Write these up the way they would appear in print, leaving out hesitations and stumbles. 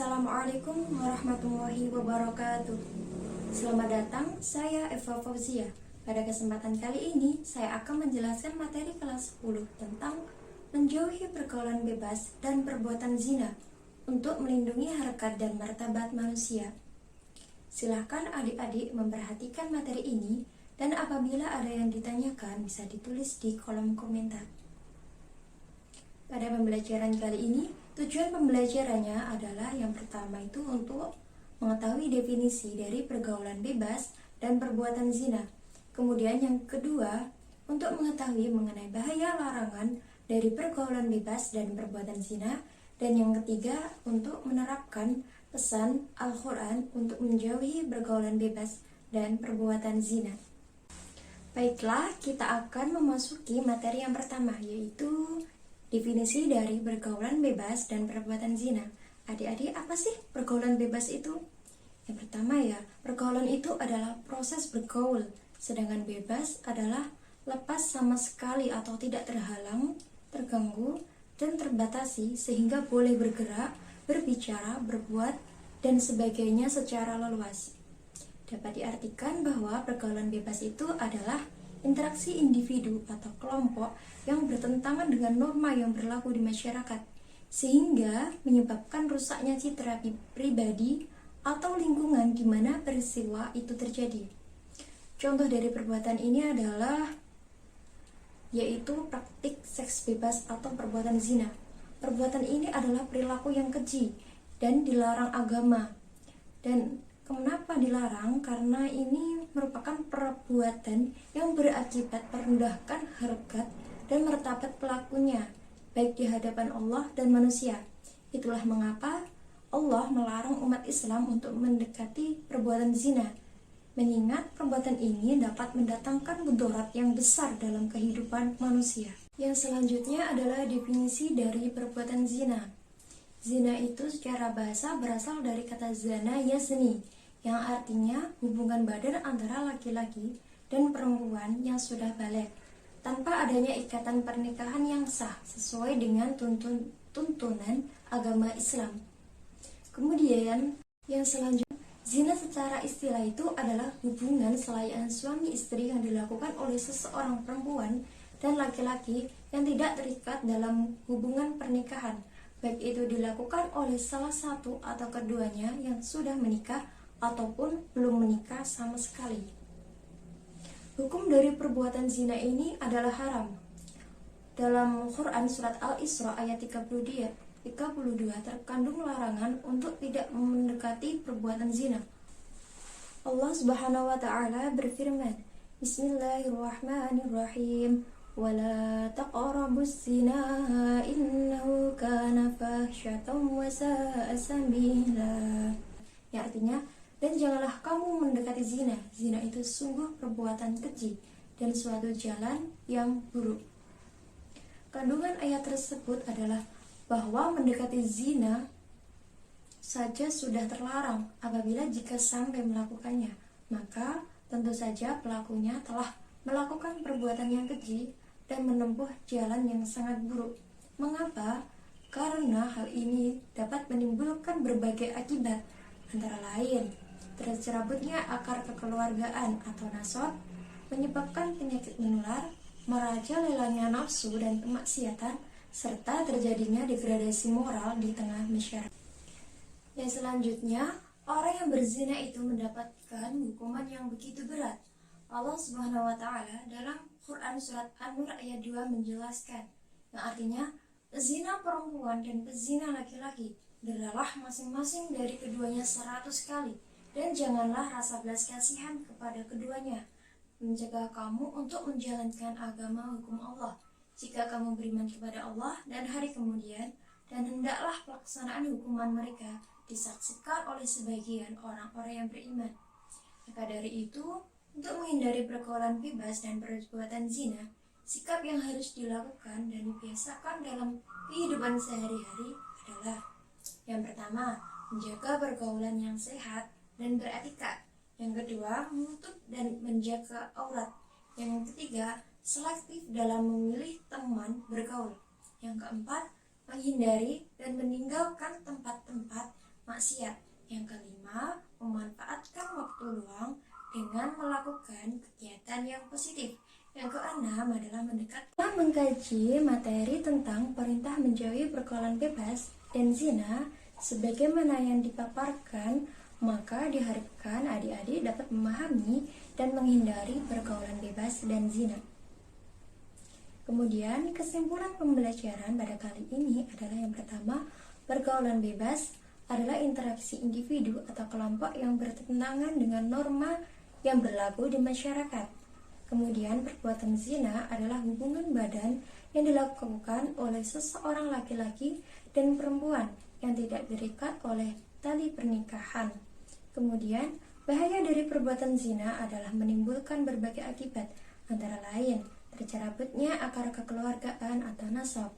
Assalamualaikum warahmatullahi wabarakatuh. Selamat datang, saya Eva Fauzia. Pada kesempatan kali ini, saya akan menjelaskan materi kelas 10 tentang menjauhi pergaulan bebas dan perbuatan zina untuk melindungi harkat dan martabat manusia. Silahkan adik-adik memperhatikan materi ini, dan apabila ada yang ditanyakan bisa ditulis di kolom komentar. Pada pembelajaran kali ini, tujuan pembelajarannya adalah yang pertama itu untuk mengetahui definisi dari pergaulan bebas dan perbuatan zina. Kemudian yang kedua, untuk mengetahui mengenai bahaya larangan dari pergaulan bebas dan perbuatan zina. Dan yang ketiga, untuk menerapkan pesan Al-Quran untuk menjauhi pergaulan bebas dan perbuatan zina. Baiklah, kita akan memasuki materi yang pertama, yaitu definisi dari pergaulan bebas dan perbuatan zina. Adik-adik, apa sih pergaulan bebas itu? Yang pertama ya, pergaulan itu adalah proses bergaul, sedangkan bebas adalah lepas sama sekali atau tidak terhalang, terganggu, dan terbatasi sehingga boleh bergerak, berbicara, berbuat, dan sebagainya secara leluas. Dapat diartikan bahwa pergaulan bebas itu adalah interaksi individu atau kelompok yang bertentangan dengan norma yang berlaku di masyarakat, sehingga menyebabkan rusaknya citra pribadi atau lingkungan di mana peristiwa itu terjadi. Contoh dari perbuatan ini adalah yaitu praktik seks bebas atau perbuatan zina. Perbuatan ini adalah perilaku yang keji dan dilarang agama. Dan kenapa dilarang? Karena ini merupakan perbuatan yang berakibat merendahkan harkat dan martabat pelakunya, baik di hadapan Allah dan manusia. Itulah mengapa Allah melarang umat Islam untuk mendekati perbuatan zina, mengingat perbuatan ini dapat mendatangkan mudarat yang besar dalam kehidupan manusia. Yang selanjutnya adalah definisi dari perbuatan zina. Zina itu secara bahasa berasal dari kata zana yazni, yang artinya hubungan badan antara laki-laki dan perempuan yang sudah balik, tanpa adanya ikatan pernikahan yang sah sesuai dengan tuntunan agama Islam. Kemudian yang selanjutnya, zina secara istilah itu adalah hubungan selain suami istri yang dilakukan oleh seseorang perempuan dan laki-laki yang tidak terikat dalam hubungan pernikahan, baik itu dilakukan oleh salah satu atau keduanya yang sudah menikah ataupun belum menikah sama sekali. Hukum dari perbuatan zina ini adalah haram. Dalam Quran surat Al-Isra ayat 32 terkandung larangan untuk tidak mendekati perbuatan zina. Allah Subhanahu wa taala berfirman, Bismillahirrahmanirrahim. Wala taqrabuz zina innahu kana fahsyatan wa sa'a sabila. Yang artinya, dan janganlah kamu mendekati zina. Zina itu sungguh perbuatan keji dan suatu jalan yang buruk. Kandungan ayat tersebut adalah bahwa mendekati zina saja sudah terlarang apabila jika sampai melakukannya, maka tentu saja pelakunya telah melakukan perbuatan yang keji dan menempuh jalan yang sangat buruk. Mengapa? Karena hal ini dapat menimbulkan berbagai akibat, antara lain tercerabutnya akar kekeluargaan atau nasab, menyebabkan penyakit menular, merajalelanya nafsu dan kemaksiatan, serta terjadinya degradasi moral di tengah masyarakat. Yang selanjutnya, orang yang berzina itu mendapatkan hukuman yang begitu berat. Allah Subhanahu wa taala dalam Quran surat An-Nur ayat 2 menjelaskan, yang artinya pezina perempuan dan pezina laki-laki deralah masing-masing dari keduanya 100 kali, dan janganlah rasa belas kasihan kepada keduanya, mencegah kamu untuk menjalankan agama hukum Allah jika kamu beriman kepada Allah dan hari kemudian, dan hendaklah pelaksanaan hukuman mereka disaksikan oleh sebagian orang-orang yang beriman. Maka dari itu, untuk menghindari pergaulan bebas dan perbuatan zina, sikap yang harus dilakukan dan dibiasakan dalam kehidupan sehari-hari adalah yang pertama, menjaga pergaulan yang sehat dan beretika. Yang kedua, menutup dan menjaga aurat. Yang ketiga, selektif dalam memilih teman bergaul. Yang keempat, menghindari dan meninggalkan tempat-tempat maksiat. Yang kelima, memanfaatkan waktu luang dengan melakukan kegiatan yang positif. Yang keenam adalah setelah mengkaji materi tentang perintah menjauhi pergaulan bebas dan zina sebagaimana yang dipaparkan, maka diharapkan adik-adik dapat memahami dan menghindari pergaulan bebas dan zina. Kemudian kesimpulan pembelajaran pada kali ini adalah yang pertama, pergaulan bebas adalah interaksi individu atau kelompok yang bertentangan dengan norma yang berlaku di masyarakat. Kemudian perbuatan zina adalah hubungan badan yang dilakukan oleh seseorang laki-laki dan perempuan yang tidak terikat oleh tali pernikahan. Kemudian bahaya dari perbuatan zina adalah menimbulkan berbagai akibat, antara lain tercerabutnya akar kekeluargaan atau nasab,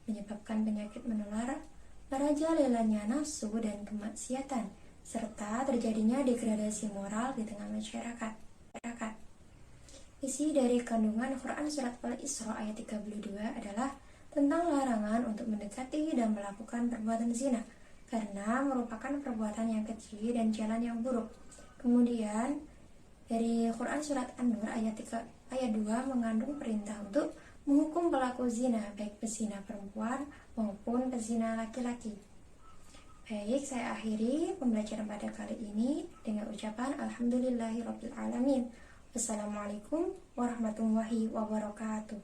menyebabkan penyakit menular, merajalelanya nafsu dan kemaksiatan, serta terjadinya degradasi moral di tengah masyarakat. Isi dari kandungan Quran Surat Al-Isra ayat 32 adalah tentang larangan untuk mendekati dan melakukan perbuatan zina, karena merupakan perbuatan yang keji dan jalan yang buruk. Kemudian dari Quran Surat An-Nur ayat 2 mengandung perintah untuk menghukum pelaku zina, baik pezina perempuan maupun pezina laki-laki. Baik, saya akhiri pembelajaran pada kali ini dengan ucapan Alhamdulillahirabbil alamin. Wassalamualaikum warahmatullahi wabarakatuh.